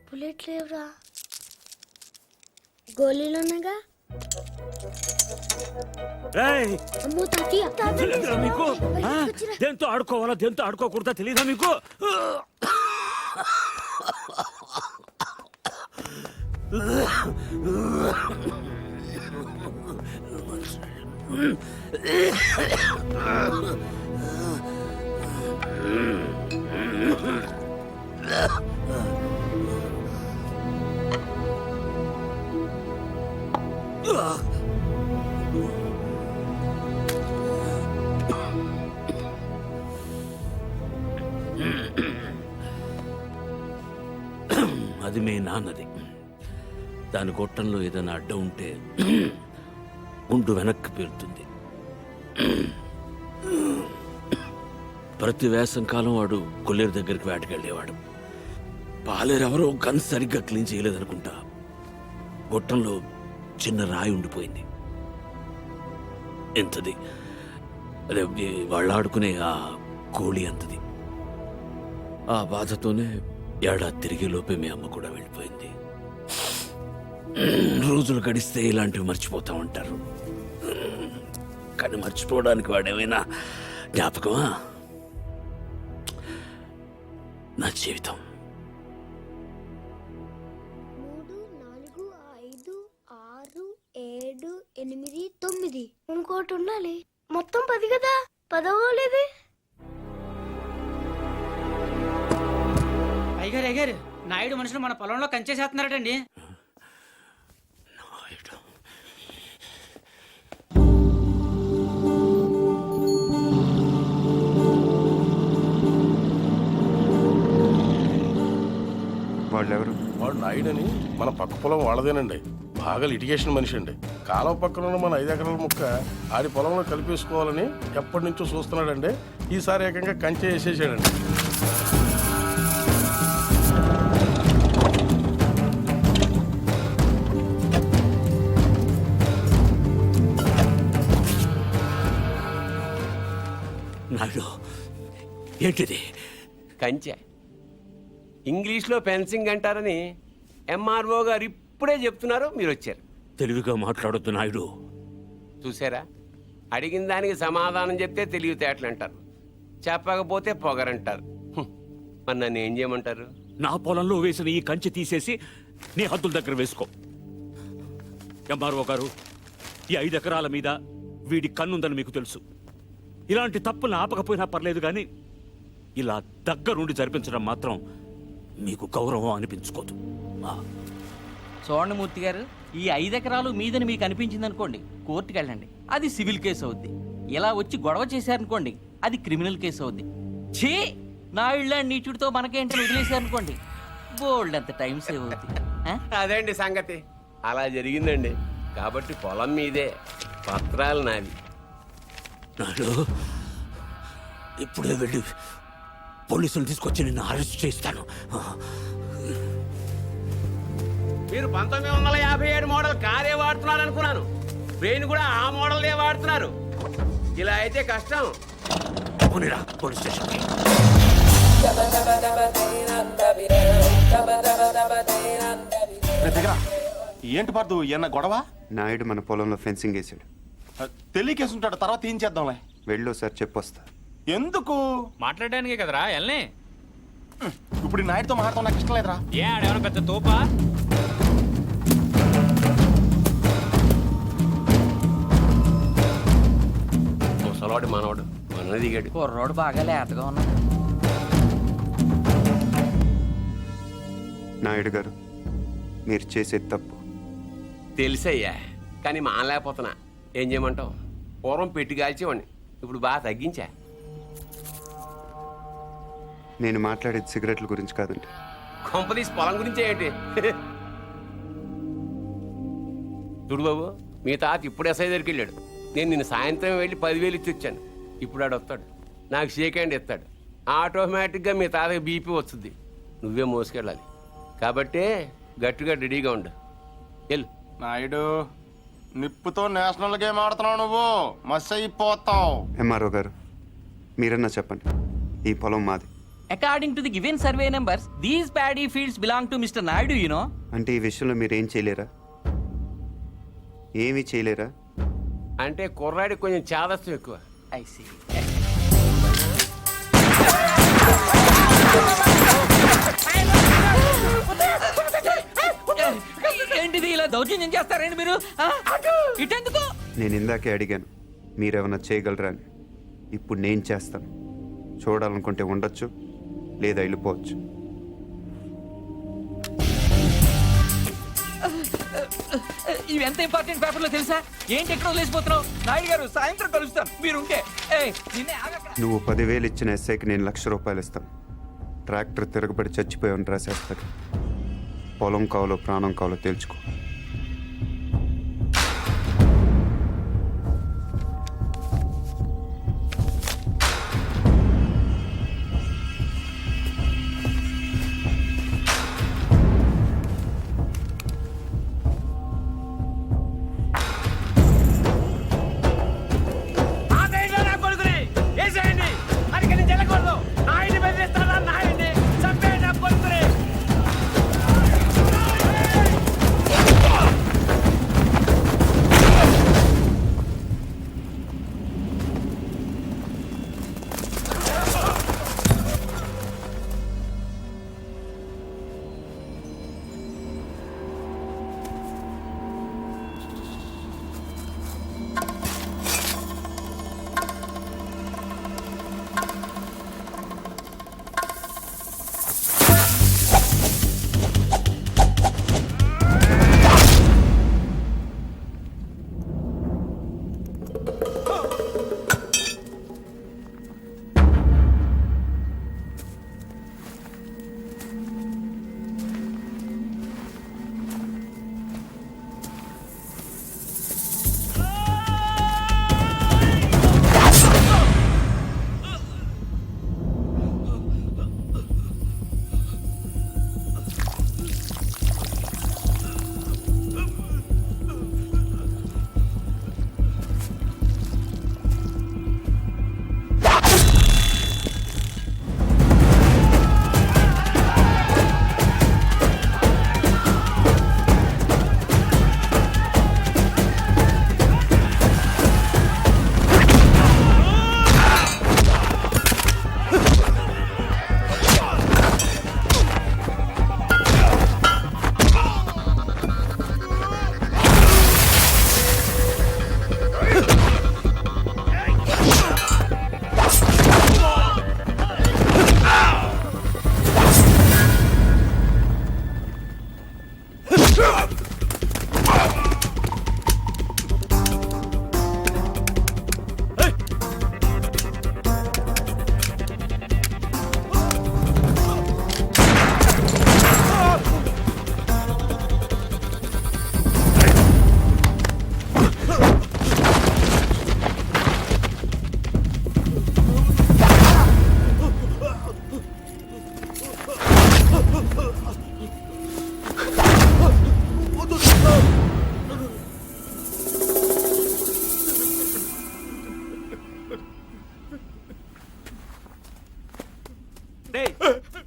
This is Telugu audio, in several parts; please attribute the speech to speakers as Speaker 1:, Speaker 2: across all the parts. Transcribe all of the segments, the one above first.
Speaker 1: బుల్లెట్ లేవురా. గోళీలున్నాగా. అమ్మో తాతయ్య,
Speaker 2: మీకు దేంతో ఆడుకోవాలా దేంతో ఆడుకోకూడదా తెలీదా మీకు? అది మీ నాన్నది. దాని గొట్టంలో ఏదైనా అడ్డం ఉంటే గుండు వెనక్కి పేరుతుంది. ప్రతి వేసంకాలం వాడు కొల్లేరు దగ్గరికి వేటకెళ్ళేవాడు. పాలేరెవరో గన్ సరిగ్గా క్లీన్ చేయలేదనుకుంటా. గొట్టంలో చిన్న రాయి ఉండిపోయింది. ఎంతది, అదే వాళ్ళు ఆడుకునే ఆ కోళి అంతది. ఆ బాధతోనే ఏడాది తిరిగి లోపే మీ అమ్మ కూడా వెళ్ళిపోయింది. రోజులు గడిస్తే ఇలాంటివి మర్చిపోతా ఉంటారు, కానీ మర్చిపోవడానికి వాడేమైనా జ్ఞాపకమా? నా జీవితం.
Speaker 1: 3, 4, 5, 6, 7, 8, 9 ఇంకోటి ఉండాలి. మొత్తం 10 కదా. 10వ లేదే.
Speaker 3: అయ్యారు నాయుడు మనుషులు మన పొలంలో కంచేసేస్తున్నారటండి.
Speaker 4: వాళ్ళెవరు?
Speaker 5: వాడు నాయుడని మన పక్క పొలం వాళ్ళదేనండి. బాగా లిటిగేషన్ మనిషి అండి. కాలువ పక్కన ఉన్న మన 5 ఎకరాల ముక్క ఆడి పొలంలో కలిపేసుకోవాలని ఎప్పటి నుంచో చూస్తున్నాడండి. ఈసారి ఏకంగా కంచె వేసేసాడండి.
Speaker 2: నాయుడు, ఏంటిది?
Speaker 6: కంచె ఇంగ్లీష్లో ఫెన్సింగ్ అంటారని ఎంఆర్ఓ గారు ఇప్పుడే చెప్తున్నారు, మీరు వచ్చారు.
Speaker 2: తెలివిగా మాట్లాడొద్దు నాయుడు.
Speaker 6: చూసారా, అడిగిన దానికి సమాధానం చెప్తే తెలివితేటలు అంటారు, చెప్పకపోతే పొగరంటారు. మరి నన్ను ఏం చేయమంటారు?
Speaker 2: నా పొలంలో వేసిన ఈ కంచె తీసేసి నీ హద్దుల దగ్గర వేసుకో. ఎంఆర్ఓ గారు, ఈ 5 ఎకరాల మీద వీడి కన్నుందని మీకు తెలుసు. ఇలాంటి తప్పులు ఆపకపోయినా పర్లేదు, కానీ ఇలా దగ్గరుండి జరిపించడం మాత్రం మీకు గౌరవం అనిపించుకోదు.
Speaker 3: చూడండి మూర్తి గారు, ఈ 5 ఎకరాలు మీదని మీకు అనిపించింది అనుకోండి, కోర్టుకు వెళ్ళండి, అది సివిల్ కేసు అవుద్ది. ఇలా వచ్చి గొడవ చేశారనుకోండి, అది క్రిమినల్ కేసు అవుద్ది. ఛీ, నా ఇళ్ళ నీచుడితో మనకేంటని వదిలేశారనుకోండి, బోల్డ్ అంత టైం సేవ్ అవుద్ది.
Speaker 6: అదేండి సంగతి. అలా జరిగిందండి. కాబట్టి పొలం మీదే, పత్రాలు నావి.
Speaker 2: నాడు ఇప్పుడే వెళ్ళి పోలీసులు తీసుకొచ్చి నిన్ను అరెస్ట్ చేస్తాను.
Speaker 6: మీరు 1957 మోడల్ కారే వాడుతున్నారు అనుకున్నాను. బ్రెయిన్ కూడా ఆ మోడల్నే వాడుతున్నారు. ఇలా అయితే కష్టం.
Speaker 2: పోలీస్ స్టేషన్కి.
Speaker 7: ఏంటి పర్దు, ఏమన్నా గొడవ?
Speaker 4: నాయుడు మన పొలంలో ఫెన్సింగ్ వేసాడు.
Speaker 7: తెలియకేసుంటాడు, తర్వాత ఏం చేద్దాంలే.
Speaker 4: వెళ్ళు సార్, చెప్పొస్తా.
Speaker 7: ఎందుకు?
Speaker 8: మాట్లాడడానికి కదరా ఎల్ని.
Speaker 7: ఇప్పుడు నాయుడుతో మాట్లాడటం నాకు ఇష్టం లేదురా.
Speaker 8: ఏ ఆడేమన్నా పెద్ద తోపా?
Speaker 6: ముసలాడు మనవాడు మన దిగాడు.
Speaker 3: కుర్రోడు బాగా లేతగా ఉన్నాడు.
Speaker 4: నాయుడు గారు, మీరు చేసేది తప్పు.
Speaker 6: తెలుసయ్యా, కానీ మానలేకపోతున్నా. ఏం చేయమంటావు? పూర్వం పెట్టి కాల్చేవాడిని, ఇప్పుడు బాగా తగ్గించా.
Speaker 4: నేను మాట్లాడేది సిగరెట్ల గురించి కాదండి.
Speaker 6: కొంపదీసి పొలం గురించే ఏంటి? చూడు బాబు, మీ తాత ఇప్పుడు ఎస్ఐ దగ్గరికి వెళ్ళాడు. నేను నిన్న సాయంత్రం వెళ్ళి 10,000 ఇచ్చి వచ్చాను. ఇప్పుడు ఆడు వస్తాడు, నాకు షేక్ హ్యాండ్ ఇస్తాడు. ఆటోమేటిక్గా మీ తాతకి బీపీ వస్తుంది. నువ్వే మోసుకెళ్ళాలి. కాబట్టి గట్టిగా రెడీగా ఉండు. వెళ్ళు.
Speaker 7: నాయుడు నిప్పుతో నేషనల్ గేమ్ ఆడుతున్నావు నువ్వు మస్ అయిపోతావు.
Speaker 4: ఎంఆర్ఓ గారు మీరన్నా చెప్పండి, ఈ పొలం మాది.
Speaker 3: According to the given survey numbers these paddy fields belong to mister Naidu you know.
Speaker 4: అంటే ఈ విషయంలో మీరు ఏం చేయలేరా? ఏమీ చేయలేరా?
Speaker 6: అంటే కుర్రాడికి కొంచెం చాదస్తం ఎక్కువ.
Speaker 3: I see. ఏంటిది ఇలా దౌర్జన్యం చేస్తారండి మీరు? ఇటెందుకు?
Speaker 4: నేను ఇందాకే అడిగాను మీరేమన్నా చేయగలరా అని. ఇప్పుడు నేను చేస్తాను. చూడాలనుకుంటే ఉండొచ్చు, లేదా వెళ్ళిపోవచ్చు.
Speaker 3: ఇవి ఎంత ఇంపార్టెంట్ పేపర్లో తెలుసా? ఏంటి ఎక్కడ వదిలేసిపోతున్నావు? నాయుడు గారు సాయంత్రం కలుస్తాను మీరుంటే. నిన్నే ఆగక్కడ.
Speaker 4: నువ్వు 10,000 ఇచ్చిన ఎస్ఐకి నేను ₹1,00,000 ఇస్తాను. ట్రాక్టర్ తిరగబడి చచ్చిపోయామని రాసేస్తాడు. పొలం కావాలో ప్రాణం కావాలో తేల్చుకో.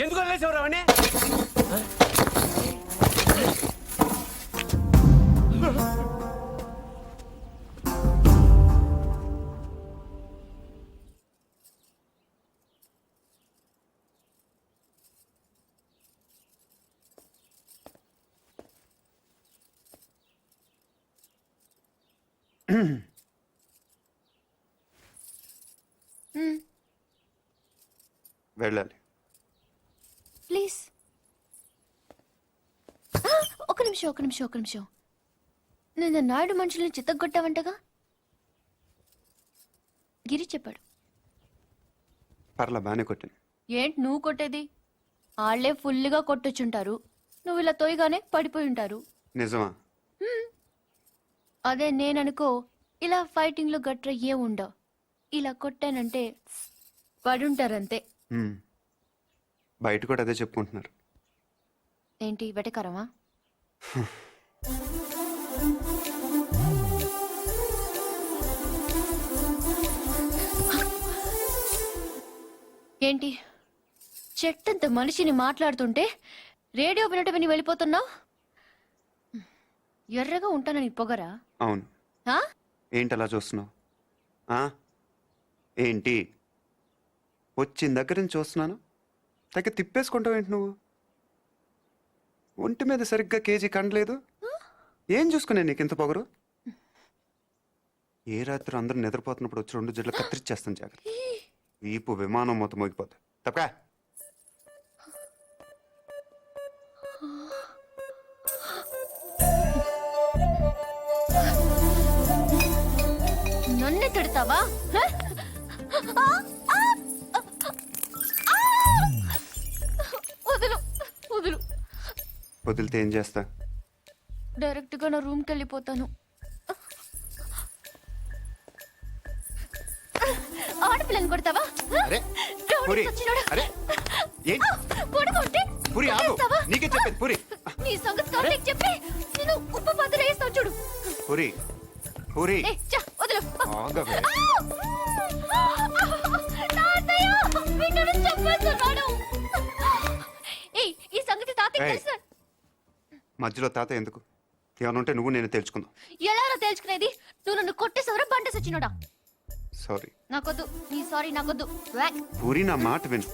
Speaker 6: ఎందుకు వదిలేసేవారు అవన్నీ?
Speaker 4: వెళ్ళాలి.
Speaker 1: ప్లీజ్ ఒక నిమిషం. నేను నాయుడు మనుషుల్ని చిత్తగొట్టావంటగా? గిరి చెప్పాడు.
Speaker 4: పర్లా బాగానే కొట్టాను.
Speaker 1: ఏంటి నువ్వు కొట్టేది? వాళ్ళే ఫుల్గా కొట్టొచ్చుంటారు, నువ్వు ఇలా తోయగానే పడిపోయి ఉంటారు.
Speaker 4: నిజమా?
Speaker 1: అదే నేననుకో ఇలా ఫైటింగ్లో గట్ర ఏం ఉండవు. ఇలా కొట్టానంటే పడుంటారంతే.
Speaker 4: బయట కూడా అదే చెప్పుకుంటున్నారు.
Speaker 9: ఏంటి వెటకారమా? ఏంటి చెట్టంత మనిషిని మాట్లాడుతుంటే రేడియో వినట విని వెళ్ళిపోతున్నావు? ఎర్రగా ఉంటానని పొగరా?
Speaker 4: అవును.
Speaker 9: ఆ?
Speaker 4: ఏంటి అలా చూస్తున్నావు? ఏంటి వచ్చిన దగ్గర నుంచి చూస్తున్నాను, తగ్గ తిప్పేసుకుంటావు ఏంటి నువ్వు? ఒంటి మీద సరిగ్గా కేజీ కండలేదు. ఏం చూసుకునే నీకు ఇంత పొగరు? ఏ రాత్రి అందరూ నిద్రపోతున్నప్పుడు వచ్చి 2 జడ్లు కత్తిరిచ్చేస్తాను జాగ్రత్త. వీపు విమానం మొత్తం మోగిపోతుంది. తప్పకా
Speaker 9: నన్నే తిడతావా? వదులు వదులు.
Speaker 4: వదిలితే ఏం చేస్తా?
Speaker 9: డైరెక్ట్ గా నా రూమ్కి వెళ్ళిపోతాను. ఆడపిల్లని కొడతావా?
Speaker 4: అరే
Speaker 9: రౌడీ
Speaker 4: పూరి,
Speaker 9: సచ్చినోడా.
Speaker 4: అరే ఏంటి
Speaker 9: కొడుకుంటే
Speaker 4: పూరి ఆగు.
Speaker 9: కొట్టేస్తావా?
Speaker 4: నీకే చెప్పేది పూరి.
Speaker 9: నీ సంగతి కావాలని చెప్పి నేను ఉప్పు పాత్ర వేస్తాను చూడు.
Speaker 4: పూరి పూరి
Speaker 9: ఏ, చా, వదులు.
Speaker 4: ఆగవే.
Speaker 9: తాతయ్య, వీడిని చంపేస్తున్నాడు. ఏయ్, ఈ సంగతి తాతయ్య
Speaker 4: ఏయ్.
Speaker 9: తెలుసా?
Speaker 4: మధ్యలో తాత ఎందుకు? ఏమైనా ఉంటే నువ్వు నేను తెలుసుకుందాం.
Speaker 9: ఎలా తేల్చుకునేది? నువ్వు నన్ను కొట్టేసవరా బండ సచ్చినోడా?
Speaker 4: సారీ
Speaker 9: నాకొద్దు, నీ సారీ నాకొద్దు. వ్యాక్.
Speaker 4: పూరి, నా మాట విను.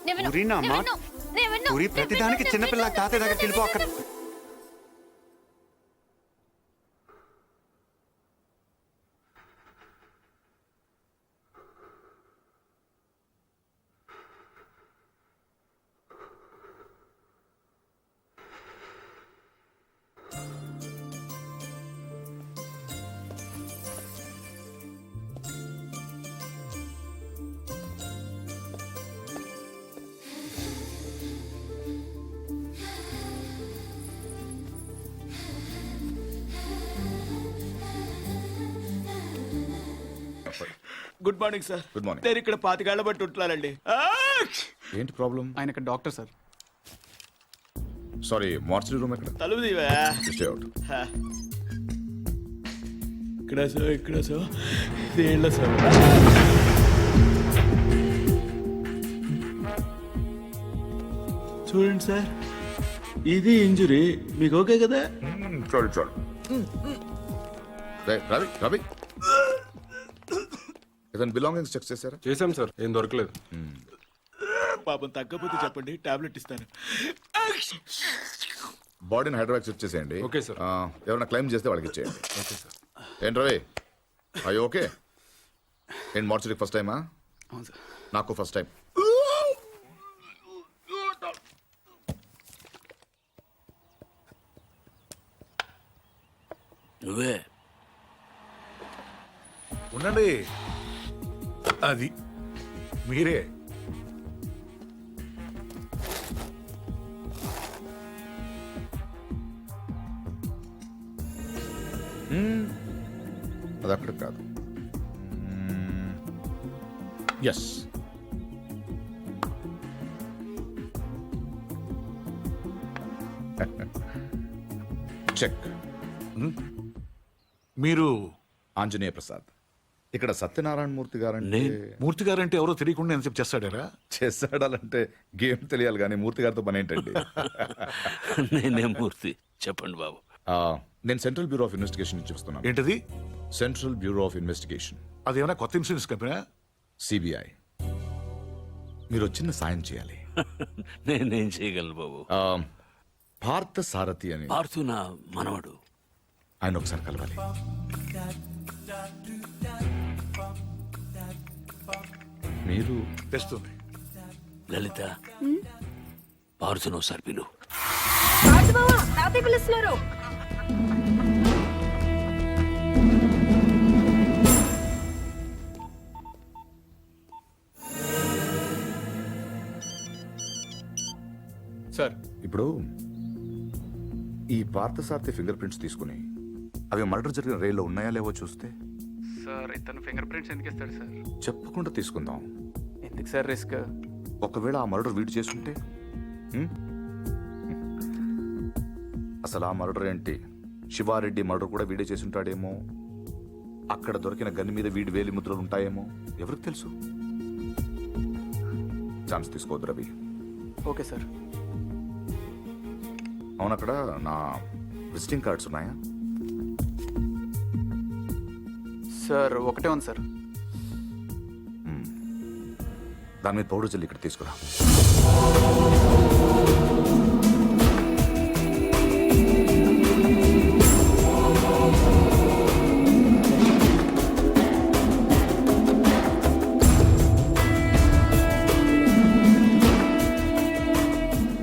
Speaker 9: నేను విన్ను,
Speaker 4: పూరి, నా
Speaker 9: నేను
Speaker 4: మాట
Speaker 9: విన్ను, నేను విన్ను,
Speaker 4: పూరి,
Speaker 9: నేను
Speaker 4: ప్రతిదానికి
Speaker 9: విన్ను,
Speaker 4: చిన్నపిల్ల
Speaker 9: నేను
Speaker 4: తాతయ్య దగ్గరికి వెళ్ళిపో. అక్కడ
Speaker 10: good morning sir.
Speaker 11: Good morning.
Speaker 10: నేను ఇక్కడ 25 ఏళ్ల బట్టి ఉంటున్నానండి.
Speaker 11: ఏంటి ప్రాబ్లం?
Speaker 10: ఆయన ఇక్కడ doctor sir.
Speaker 11: Sorry, mortuary room ఎక్కడ?
Speaker 10: తలుపు తీవా.
Speaker 11: Stay out.
Speaker 10: ఇక్కడ సార్, ఇక్కడ సార్, ఇదేళ్ళ సార్. చూడండి సార్, ఇది ఇంజురీ. మీకు ఓకే కదా?
Speaker 11: చాలు చాలు. రవి రవి, ఇతని బిలాంగింగ్స్ చెక్ చేశారా?
Speaker 5: చేశాం సార్, ఏం దొరకలేదు.
Speaker 10: పాపం తగ్గకపోతే చెప్పండి, టాబ్లెట్ ఇస్తాను.
Speaker 11: బాడీని హైదరాబాద్ షిఫ్ట్ చేసేయండి.
Speaker 5: Okay sir.
Speaker 11: ఎవరైనా క్లెయిమ్ చేస్తే వాళ్ళకి ఇచ్చేయండి.
Speaker 5: Okay sir.
Speaker 11: ఏంటి రవి, అయ్యో ఓకే. ఏంటి మార్చరీకి ఫస్ట్ టైమా?
Speaker 10: అవును సార్.
Speaker 11: నాకు ఫస్ట్ టైం.
Speaker 2: నువ్వే
Speaker 12: ఉండండి, అది మీరే.
Speaker 11: అది అక్కడ కాదు. Yes, check.
Speaker 12: మీరు
Speaker 11: ఆంజనేయ ప్రసాద్. ఇక్కడ సత్యనారాయణ మూర్తి గారంటే
Speaker 12: మూర్తి గారంటే ఎవరో తెలియకుండా నేను చెప్పి చేస్తాడారా?
Speaker 11: చేస్తాడాలంటే గేమ్ తెలియాలి కానీ మూర్తి గారితో పని ఏంటండి?
Speaker 2: నేనే మూర్తి. చెప్పండి బాబు.
Speaker 11: నేను సెంట్రల్ బ్యూరో ఆఫ్ ఇన్వెస్టిగేషన్ నుంచి వస్తున్నాను.
Speaker 12: ఏంటది?
Speaker 11: సెంట్రల్ బ్యూరో ఆఫ్ ఇన్వెస్టిగేషన్,
Speaker 12: అదేమైనా కొత్త ఇన్సూరెన్స్ కంపెనీ?
Speaker 11: సిబిఐ. మీరు చిన్న సాయం చేయాలి.
Speaker 2: నేనేం చేయగలను బాబు?
Speaker 11: పార్థ సారథి అని
Speaker 2: పార్థు నా మనవడు.
Speaker 11: ఆయన ఒకసారి కలవాలి. మీరు
Speaker 12: తెస్తుంది.
Speaker 2: లలిత, పార్థును ఒకసారి పిలు.
Speaker 9: పిలుస్తున్నారు.
Speaker 5: సార్,
Speaker 11: ఇప్పుడు ఈ పార్థసారథి ఫింగర్ ప్రింట్స్ తీసుకుని అవి మర్డర్ జరిగిన రైల్లో ఉన్నాయా లేవో చూస్తే.
Speaker 10: సార్, ఇతను ఫింగర్ ప్రింట్స్ ఎందుకు ఇస్తాడు సార్?
Speaker 11: చెప్పకుండా తీసుకుందాం.
Speaker 10: ఎందుకు సార్ రిస్క్?
Speaker 11: ఒకవేళ ఆ మర్డర్ వీడు చేసుంటే? అసలు ఆ మర్డర్ ఏంటి? శివారెడ్డి మర్డర్ కూడా వీడే చేసి ఉంటాడేమో. అక్కడ దొరికిన గన్ను మీద వీడి వేలి ముద్రలు ఉంటాయేమో, ఎవరికి తెలుసు? ఛాన్స్ తీసుకోవద్దు రవి.
Speaker 10: Okay sir.
Speaker 11: అవును, అక్కడ నా విజిటింగ్ కార్డ్స్ ఉన్నాయా?
Speaker 10: సార్ ఒకటే ఉంది సార్.
Speaker 11: దాని మీద పౌడర్ జల్లి ఇక్కడ తీసుకురా.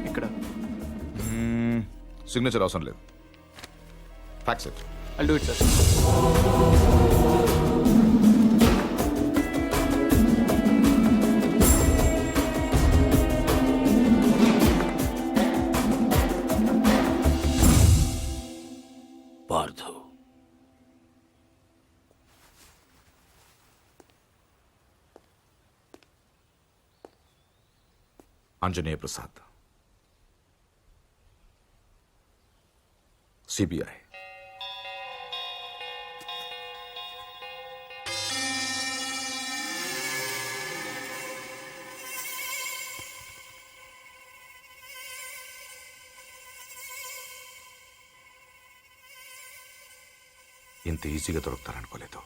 Speaker 10: ఇక్కడ
Speaker 11: సిగ్నేచర్ అవసరం లేదు. Fax it.
Speaker 10: I'll do it sir.
Speaker 2: Parthu,
Speaker 11: Anjaneya Prasad, CBI. ఇంత ఈజీగా దొరుకుతారనుకోలేదు.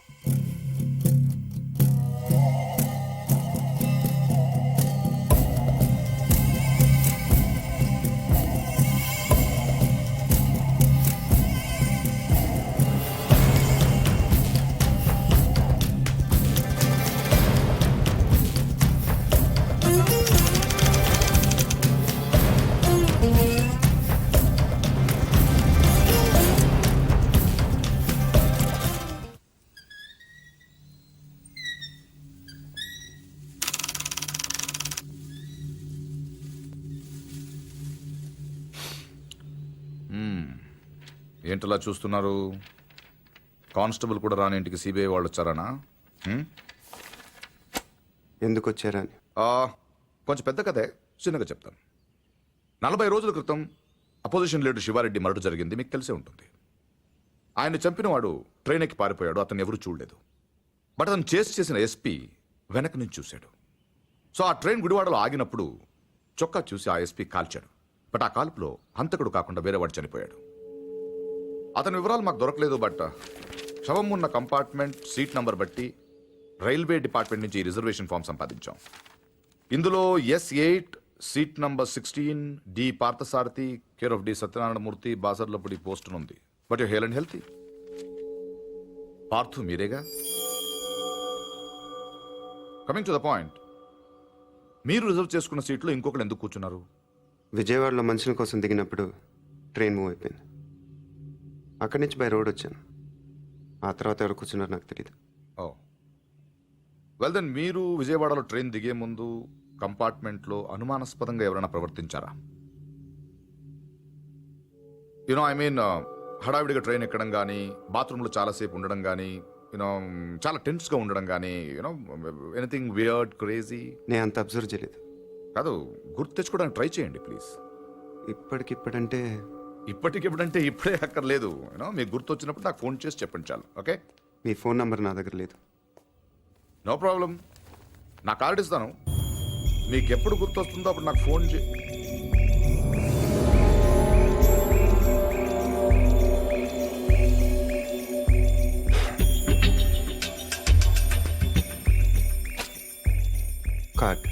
Speaker 11: ఏంటలా చూస్తున్నారు? కానిస్టేబుల్ కూడా రాని ఇంటికి సిబిఐ వాళ్ళు వచ్చారనా?
Speaker 4: ఎందుకు వచ్చారని?
Speaker 11: కొంచెం పెద్ద కథే, చిన్నగా చెప్తాను. 40 రోజుల క్రితం అపోజిషన్ లీడర్ శివారెడ్డి మర్డర్ జరిగింది, మీకు తెలిసే ఉంటుంది. ఆయన చంపిన వాడు ట్రైన్ ఎక్కి పారిపోయాడు, అతను ఎవరు చూడలేదు. బట్ అతను చేసిన ఎస్పీ వెనక నుంచి చూశాడు. సో ఆ ట్రైన్ గుడివాడలో ఆగినప్పుడు చొక్కా చూసి ఆ ఎస్పీ కాల్చాడు. బట్ ఆ కాల్పులో హంతకుడు కాకుండా వేరే వాడు చనిపోయాడు. అతని వివరాలు మాకు దొరకలేదు. బట్ శవం ఉన్న కంపార్ట్మెంట్ సీట్ నంబర్ బట్టి రైల్వే డిపార్ట్మెంట్ నుంచి రిజర్వేషన్ ఫామ్ సంపాదించాం. ఇందులో S8 seat number 16 D Parthasarathi care of D Satyanarayanamurthy Basarlapudi post ఉంది. But you hale and healthy. Parthu మీరేగా? కమింగ్ టు ద పాయింట్, మీరు రిజర్వ్ చేసుకున్న సీట్లో ఇంకొకరు ఎందుకు కూర్చున్నారు?
Speaker 4: విజయవాడలో మనుషుల కోసం దిగినప్పుడు ట్రైన్ మూవ్ అయిపోయింది. అక్కడి నుంచి బై రోడ్ వచ్చాను. ఆ తర్వాత ఎవరు కూర్చున్నారు నాకు తెలియదు.
Speaker 11: ఓ వెల్ దెన్, మీరు విజయవాడలో ట్రైన్ దిగే ముందు కంపార్ట్మెంట్లో అనుమానాస్పదంగా ఎవరైనా ప్రవర్తించారా? యూనో ఐ మీన్, హడావిడిగా ట్రైన్ ఎక్కడం కానీ, బాత్రూంలో చాలాసేపు ఉండడం కానీ, యూనో చాలా టెన్స్గా ఉండడం కానీ, యూనో ఎనీథింగ్ వియర్డ్, క్రేజీ?
Speaker 4: నేను అంత అబ్జర్వ్ చేయలేదు.
Speaker 11: కాదు, గుర్తు తెచ్చుకోవడానికి ట్రై చేయండి ప్లీజ్.
Speaker 4: ఇప్పటికిప్పుడంటే
Speaker 11: ఇప్పటికిప్పుడంటే ఇప్పుడే అక్కర్లేదు. యూనో మీకు గుర్తు వచ్చినప్పుడు నాకు ఫోన్ చేసి చెప్పండి చాలు. ఓకే?
Speaker 4: మీ ఫోన్ నంబర్ నా దగ్గర లేదు.
Speaker 11: నో ప్రాబ్లం, నా కార్డు ఇస్తాను. మీకు ఎప్పుడు గుర్తు వస్తుందో అప్పుడు నాకు ఫోన్ చే.
Speaker 4: కార్డ్